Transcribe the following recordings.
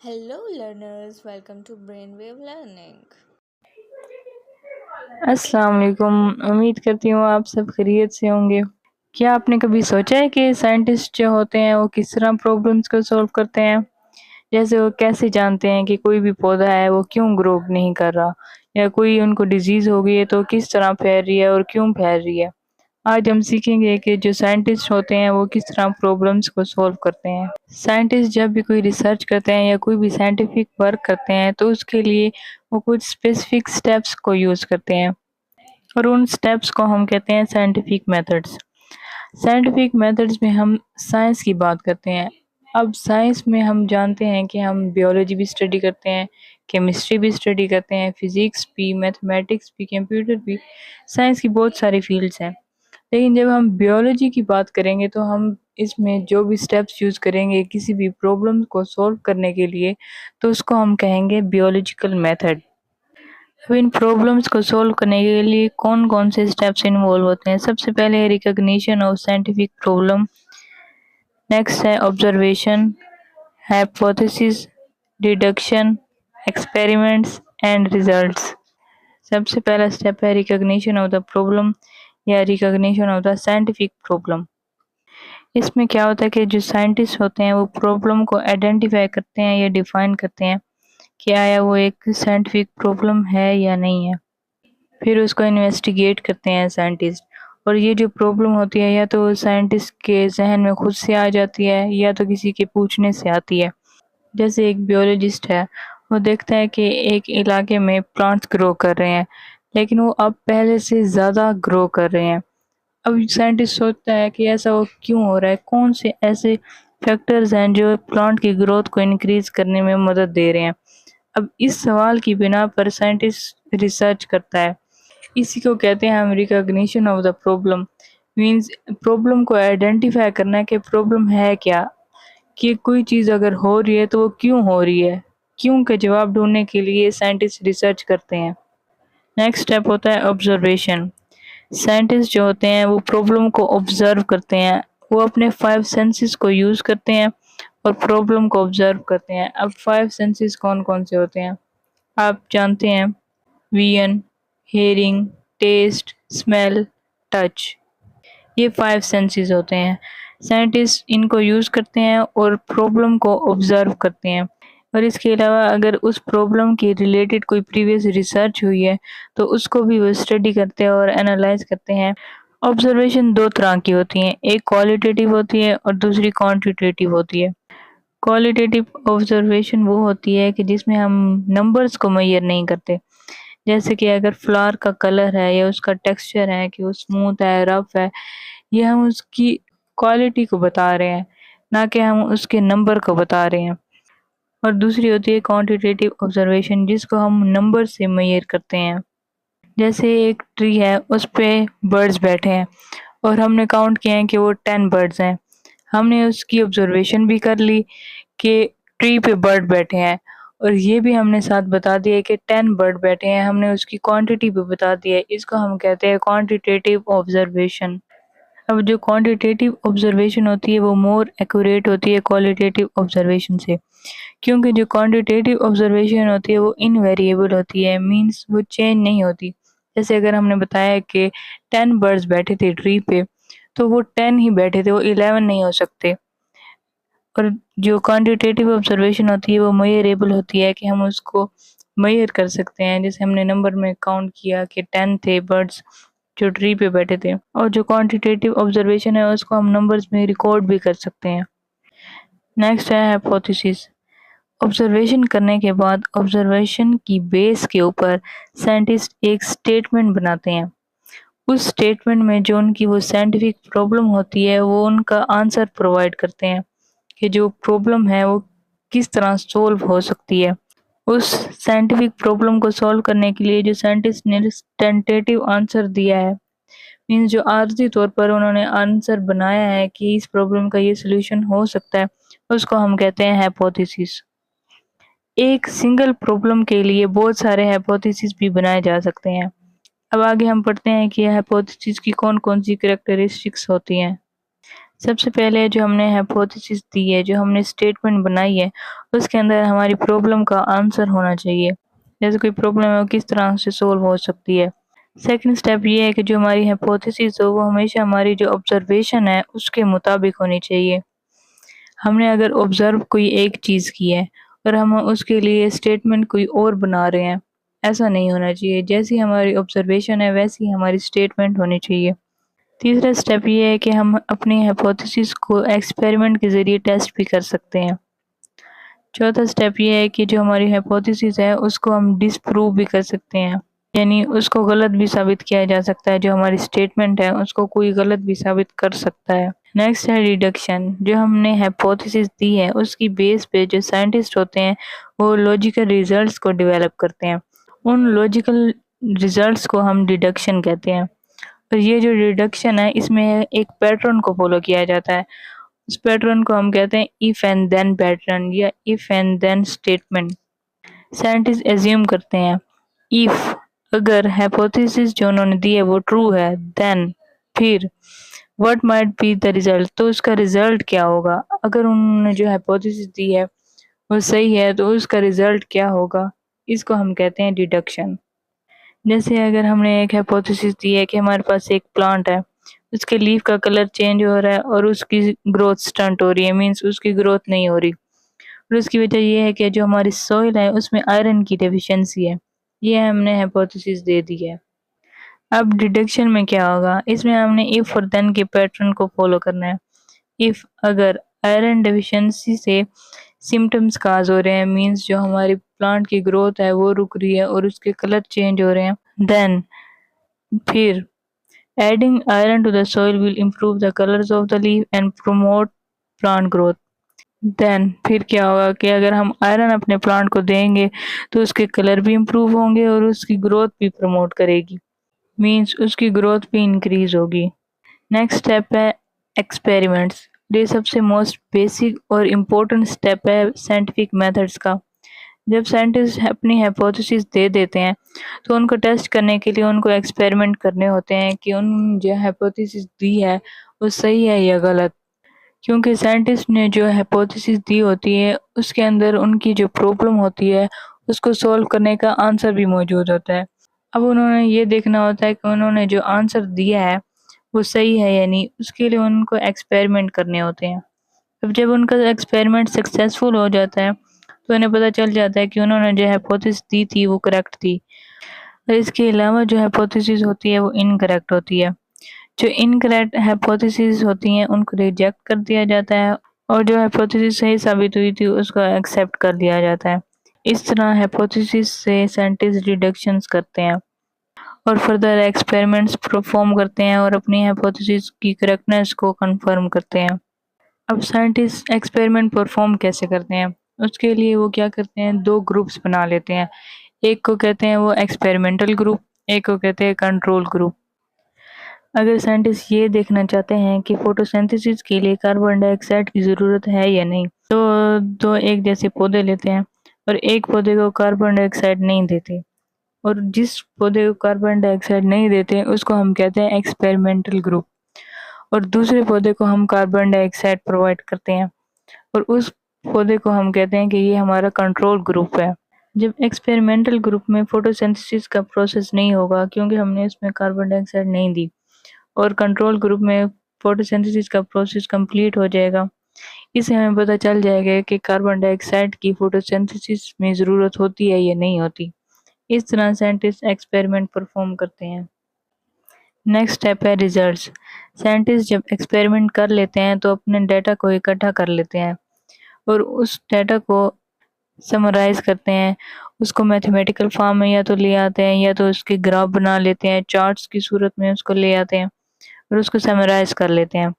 Hello, learners. Welcome to Brainwave Learning. अस्सलाम वालेकुम। उम्मीद करती हूँ आप सब खैरियत से होंगे। क्या आपने कभी सोचा है कि साइंटिस्ट जो होते हैं वो किस तरह प्रॉब्लम्स को सॉल्व करते हैं? जैसे वो कैसे जानते हैं कि कोई भी पौधा है वो क्यों ग्रो नहीं कर रहा, या कोई उनको डिजीज़ हो गई है तो किस तरह फैल रही है और क्यों फैल रही है। आज हम सीखेंगे कि जो साइंटिस्ट होते हैं वो किस तरह प्रॉब्लम्स को सॉल्व करते हैं। साइंटिस्ट जब भी कोई रिसर्च करते हैं या कोई भी साइंटिफिक वर्क करते हैं तो उसके लिए वो कुछ स्पेसिफिक स्टेप्स को यूज़ करते हैं, और उन स्टेप्स को हम कहते हैं साइंटिफिक मेथड्स। साइंटिफिक मेथड्स में हम साइंस की बात करते हैं। अब साइंस में हम जानते हैं कि हम बायोलॉजी भी स्टडी करते हैं, केमिस्ट्री भी स्टडी करते हैं, फिजिक्स भी, मैथमेटिक्स भी, कंप्यूटर भी। साइंस की बहुत सारी फील्ड्स हैं। लेकिन जब हम बायोलॉजी की बात करेंगे तो हम इसमें जो भी स्टेप्स यूज़ करेंगे किसी भी प्रॉब्लम को सॉल्व करने के लिए, तो उसको हम कहेंगे बायोलॉजिकल मेथड। अब इन प्रॉब्लम्स को सॉल्व करने के लिए कौन कौन से स्टेप्स इन्वॉल्व होते हैं? सबसे पहले recognition of scientific problem, next है observation, hypothesis, deduction, experiments and results. सबसे पहला स्टेप है रिकॉग्निशन ऑफ द प्रॉब्लम या recognition of the scientific problem. इसमें क्या होता है कि जो साइंटिस्ट होते हैं वो प्रॉब्लम को आइडेंटिफाई करते हैं या डिफाइन करते हैं कि आया वो एक साइंटिफिक प्रॉब्लम है या नहीं है। फिर उसको इन्वेस्टिगेट करते हैं साइंटिस्ट, और ये जो प्रॉब्लम होती है या तो साइंटिस्ट के जहन में खुद से आ जाती है या तो किसी के पूछने से आती है। जैसे एक बियोलॉजिस्ट है, वो देखता है कि एक इलाके में प्लांट्स ग्रो कर रहे हैं, लेकिन वो अब पहले से ज़्यादा ग्रो कर रहे हैं। अब साइंटिस्ट सोचता है कि ऐसा वो क्यों हो रहा है, कौन से ऐसे फैक्टर्स हैं जो प्लांट की ग्रोथ को इंक्रीज करने में मदद दे रहे हैं। अब इस सवाल की बिना पर साइंटिस्ट रिसर्च करता है। इसी को कहते हैं हम recognition of the problem. Means problem को आइडेंटिफाई करना है कि प्रॉब्लम है क्या, कि कोई चीज़ अगर हो रही है तो वो क्यों हो रही है। क्यों का जवाब ढूंढने के लिए साइंटिस्ट रिसर्च करते हैं। नेक्स्ट स्टेप होता है ऑब्जर्वेशन। साइंटिस्ट जो होते हैं वो प्रॉब्लम को ऑब्जर्व करते हैं। वो अपने 5 सेंसेस को यूज़ करते हैं और प्रॉब्लम को ऑब्जर्व करते हैं। अब 5 सेंसेस कौन कौन से होते हैं आप जानते हैं? Vision, hearing, taste, smell, touch. ये 5 सेंसेस होते हैं। साइंटिस्ट इनको यूज़ करते हैं और प्रॉब्लम को ऑब्जर्व करते हैं। और इसके अलावा अगर उस प्रॉब्लम के रिलेटेड कोई प्रीवियस रिसर्च हुई है तो उसको भी वो स्टडी करते हैं और एनालाइज करते हैं। ऑब्जर्वेशन 2 तरह की होती हैं, एक क्वालिटेटिव होती है और दूसरी क्वांटिटेटिव होती है। क्वालिटेटिव ऑब्जर्वेशन वो होती है कि जिसमें हम नंबर्स को मेजर नहीं करते। जैसे कि अगर फ्लावर का कलर है या उसका टेक्सचर है कि वो स्मूथ है, रफ है, ये हम उसकी क्वालिटी को बता रहे हैं, ना कि हम उसके नंबर को बता रहे हैं। और दूसरी होती है क्वांटिटेटिव ऑब्जर्वेशन, जिसको हम नंबर से मेजर करते हैं। जैसे एक ट्री है, उस पे बर्ड्स बैठे हैं और हमने काउंट किया है कि वो 10 बर्ड्स हैं। हमने उसकी ऑब्जर्वेशन भी कर ली कि ट्री पे बर्ड बैठे हैं, और ये भी हमने साथ बता दिया कि 10 बर्ड बैठे हैं, हमने उसकी क्वांटिटी भी बता दी है। इसको हम कहते हैं क्वांटिटेटिव ऑब्जर्वेशन। अब जो क्वांटिटेटिव ऑब्जर्वेशन होती है वो मोर एक्यूरेट होती है क्वालिटेटिव ऑब्जर्वेशन से, क्योंकि जो क्वांटिटेटिव ऑब्जर्वेशन होती है वो इनवेरिएबल होती है, मींस वो चेंज नहीं होती। जैसे अगर हमने बताया कि 10 बर्ड्स बैठे थे ट्री पे, तो वो 10 ही बैठे थे, वो 11 नहीं हो सकते। और जो क्वांटिटेटिव ऑब्जर्वेशन होती है वो मेजरेबल होती है, कि हम उसको मेजर कर सकते हैं। जैसे हमने नंबर में काउंट किया कि 10 थे बर्ड्स जो ट्री पे बैठे थे, और जो क्वांटिटेटिव ऑब्जर्वेशन है उसको हम नंबर्स में रिकॉर्ड भी कर सकते हैं। नेक्स्ट है हाइपोथेसिस। ऑब्जर्वेशन करने के बाद ऑब्जर्वेशन की बेस के ऊपर साइंटिस्ट एक स्टेटमेंट बनाते हैं। उस स्टेटमेंट में जो उनकी वो साइंटिफिक प्रॉब्लम होती है वो उनका आंसर प्रोवाइड करते हैं, कि जो प्रॉब्लम है वो किस तरह सॉल्व हो सकती है। उस साइंटिफिक प्रॉब्लम को सॉल्व करने के लिए जो साइंटिस्ट ने टेंटेटिव आंसर दिया है, मीन्स जो आर्जी तौर पर उन्होंने आंसर बनाया है कि इस प्रॉब्लम का ये सोल्यूशन हो सकता है, उसको हम कहते हैं हाइपोथेसिस। एक सिंगल प्रॉब्लम के लिए बहुत सारे हाइपोथेसिस भी बनाए जा सकते हैं। अब आगे हम पढ़ते हैं कि हाइपोथेसिस की कौन कौन सी कैरेक्टरिस्टिक्स होती हैं। सबसे पहले जो हमने हाइपोथेसिस दी है, जो हमने स्टेटमेंट बनाई है, उसके अंदर हमारी प्रॉब्लम का आंसर होना चाहिए। जैसे कोई प्रॉब्लम है वो किस तरह से सोल्व हो सकती है। सेकंड स्टेप ये है कि जो हमारी हाइपोथेसिस हो वो हमेशा हमारी जो ऑब्जर्वेशन है उसके मुताबिक होनी चाहिए। हमने अगर ऑब्जर्व कोई एक चीज़ की है और हम उसके लिए स्टेटमेंट कोई और बना रहे हैं, ऐसा नहीं होना चाहिए। जैसी हमारी ऑब्जर्वेशन है वैसी हमारी स्टेटमेंट होनी चाहिए। तीसरा स्टेप ये है कि हम अपनी हाइपोथेसिस को एक्सपेरिमेंट के ज़रिए टेस्ट भी कर सकते हैं। चौथा स्टेप ये है कि जो हमारी हाइपोथेसिस है उसको हम डिसप्रूव भी कर सकते हैं, यानी उसको गलत भी साबित किया जा सकता है। जो हमारी स्टेटमेंट है उसको कोई गलत भी साबित कर सकता है। नेक्स्ट है डिडक्शन। जो हमने हाइपोथेसिस दी है उसकी बेस पे जो साइंटिस्ट होते हैं वो लॉजिकल रिजल्ट्स को डेवलप करते हैं। उन लॉजिकल रिजल्ट्स को हम डिडक्शन कहते हैं। और ये जो डिडक्शन है इसमें एक पैटर्न को फॉलो किया जाता है। उस पैटर्न को हम कहते हैं इफ एंड देन पैटर्न या if and then statement. Scientist assume करते हैं इफ, अगर हाइपोथेसिस जो उन्होंने दी है वो ट्रू है, देन फिर what might be the result, तो उसका रिजल्ट क्या होगा। अगर उन्होंने जो हाइपोथेसिस दी है वो सही है तो उसका रिजल्ट क्या होगा, इसको हम कहते हैं डिडक्शन। जैसे अगर हमने एक हाइपोथेसिस दी है कि हमारे पास एक प्लांट है, उसके लीफ का कलर चेंज हो रहा है और उसकी ग्रोथ स्टंट हो रही है, मीन्स उसकी ग्रोथ नहीं हो रही। और उसकी वजह ये है कि जो हमारी सॉइल है उसमें आयरन की डेफिशिएंसी है। ये हमने हाइपोथेसिस दे दी है। अब डिडक्शन में क्या होगा, इसमें हमने इफ और देन के पैटर्न को फॉलो करना है। इफ, अगर आयरन डेफिशिएंसी से सिम्टम्स काज हो रहे हैं, मीन्स जो हमारी प्लांट की ग्रोथ है वो रुक रही है और उसके कलर चेंज हो रहे हैं, देन फिर adding iron to the soil will improve the colors of the leaf and promote plant growth। Then फिर क्या होगा कि अगर हम आयरन अपने प्लांट को देंगे तो उसके कलर भी इम्प्रूव होंगे और उसकी ग्रोथ भी प्रमोट करेगी, मीन्स उसकी ग्रोथ भी इंक्रीज होगी। नेक्स्ट स्टेप है एक्सपेरिमेंट्स। ये सबसे मोस्ट बेसिक और इम्पोर्टेंट स्टेप है साइंटिफिक मेथड्स का। जब साइंटिस्ट अपनी हाइपोथेसिस दे देते हैं तो उनको टेस्ट करने के लिए उनको एक्सपेरिमेंट करने होते हैं कि उन जो हाइपोथेसिस दी है वो सही है या गलत। क्योंकि साइंटिस्ट ने जो हाइपोथेसिस दी होती है उसके अंदर उनकी जो प्रॉब्लम होती है उसको सॉल्व करने का आंसर भी मौजूद होता है। अब उन्होंने ये देखना होता है कि उन्होंने जो आंसर दिया है वो सही है या नहीं, उसके लिए उनको एक्सपेरिमेंट करने होते हैं। अब जब उनका एक्सपेरिमेंट सक्सेसफुल हो जाता है तो उन्हें पता चल जाता है कि उन्होंने जो हाइपोथेसिस दी थी वो करेक्ट थी। और इसके अलावा जो हाइपोथेसिस होती है वो इनकरेक्ट होती है। जो इनकरेक्ट हाइपोथेसिस होती हैं उनको रिजेक्ट कर दिया जाता है और जो हाइपोथेसिस सही साबित हुई थी उसको एक्सेप्ट कर लिया जाता है। इस तरह हाइपोथेसिस से साइंटिस्ट डिडक्शंस करते हैं और फर्दर एक्सपेरिमेंट्स परफॉर्म करते हैं और अपनी हाइपोथेसिस की करेक्टनेस को कंफर्म करते हैं। अब साइंटिस्ट एक्सपेरिमेंट परफॉर्म कैसे करते हैं, उसके लिए वो क्या करते हैं, दो ग्रुप्स बना लेते हैं। एक को कहते हैं वो एक्सपेरिमेंटल ग्रुप, एक को कहते हैं कंट्रोल ग्रुप। अगर साइंटिस्ट ये देखना चाहते हैं कि फोटोसिंथेसिस के लिए कार्बन डाइऑक्साइड की ज़रूरत है या नहीं, तो दो एक जैसे पौधे लेते हैं और एक पौधे को कार्बन डाइऑक्साइड नहीं देते, और जिस पौधे को कार्बन डाइऑक्साइड नहीं देते उसको हम कहते हैं एक्सपेरिमेंटल ग्रुप, और दूसरे पौधे को हम कार्बन डाइऑक्साइड प्रोवाइड करते हैं और उस पौधे को हम कहते हैं कि ये हमारा कंट्रोल ग्रुप है। जब एक्सपेरिमेंटल ग्रुप में फोटोसिंथेसिस का प्रोसेस नहीं होगा क्योंकि हमने इसमें कार्बन डाइऑक्साइड नहीं दी, और कंट्रोल ग्रुप में फोटोसिंथेसिस का प्रोसेस कंप्लीट हो जाएगा। इससे हमें पता चल जाएगा कि कार्बन डाइऑक्साइड की फोटोसिंथेसिस में ज़रूरत होती है या नहीं होती। इस तरह साइंटिस्ट एक्सपेरिमेंट परफॉर्म करते हैं। नेक्स्ट स्टेप है रिजल्ट्स। साइंटिस्ट जब एक्सपेरिमेंट कर लेते हैं तो अपने डाटा को इकट्ठा कर लेते हैं और उस डाटा को समराइज करते हैं। उसको मैथमेटिकल फॉर्म में या तो ले आते हैं या तो उसके ग्राफ बना लेते हैं, चार्ट्स की सूरत में उसको ले आते हैं और उसको समराइज कर लेते हैं।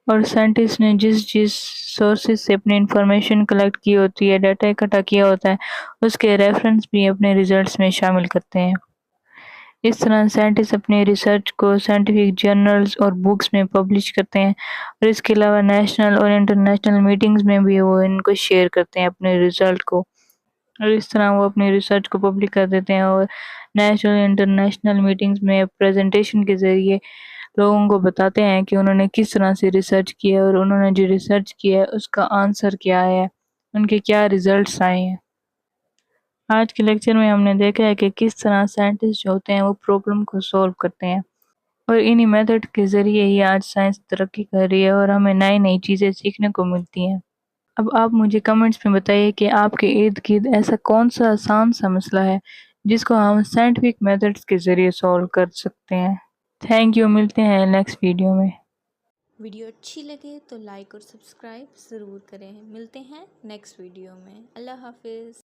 और साइंटिस्ट ने जिस जिस सोर्सेज से अपनी इंफॉर्मेशन कलेक्ट की होती है, डाटा इकट्ठा किया होता है, उसके रेफरेंस भी अपने रिजल्ट्स में शामिल करते हैं। इस तरह साइंटिस्ट अपनी रिसर्च को साइंटिफिक जर्नल्स और बुक्स में पब्लिश करते हैं और इसके अलावा नेशनल और इंटरनेशनल मीटिंग्स में भी वो इनको शेयर करते हैं अपने रिजल्ट को, और इस तरह वो अपनी रिसर्च को पब्लिक कर देते हैं और नेशनल इंटरनेशनल मीटिंग्स में प्रेजेंटेशन के ज़रिए लोगों को बताते हैं कि उन्होंने किस तरह से रिसर्च किया है और उन्होंने जो रिसर्च किया है उसका आंसर क्या है, उनके क्या रिजल्ट्स आए हैं। आज के लेक्चर में हमने देखा है कि किस तरह साइंटिस्ट जो होते हैं वो प्रॉब्लम को सॉल्व करते हैं और इन्हीं मेथड के ज़रिए ही आज साइंस तरक्की कर रही है और हमें नई नई चीज़ें सीखने को मिलती हैं। अब आप मुझे कमेंट्स में बताइए कि आपके इर्द-गिर्द ऐसा कौन-सा आसान सा मसला है जिसको हम साइंटिफिक मेथड्स के ज़रिए सॉल्व कर सकते हैं। थैंक यू, मिलते हैं नेक्स्ट वीडियो में। वीडियो अच्छी लगे तो लाइक और सब्सक्राइब ज़रूर करें। मिलते हैं नेक्स्ट वीडियो में। अल्लाह हाफिज़।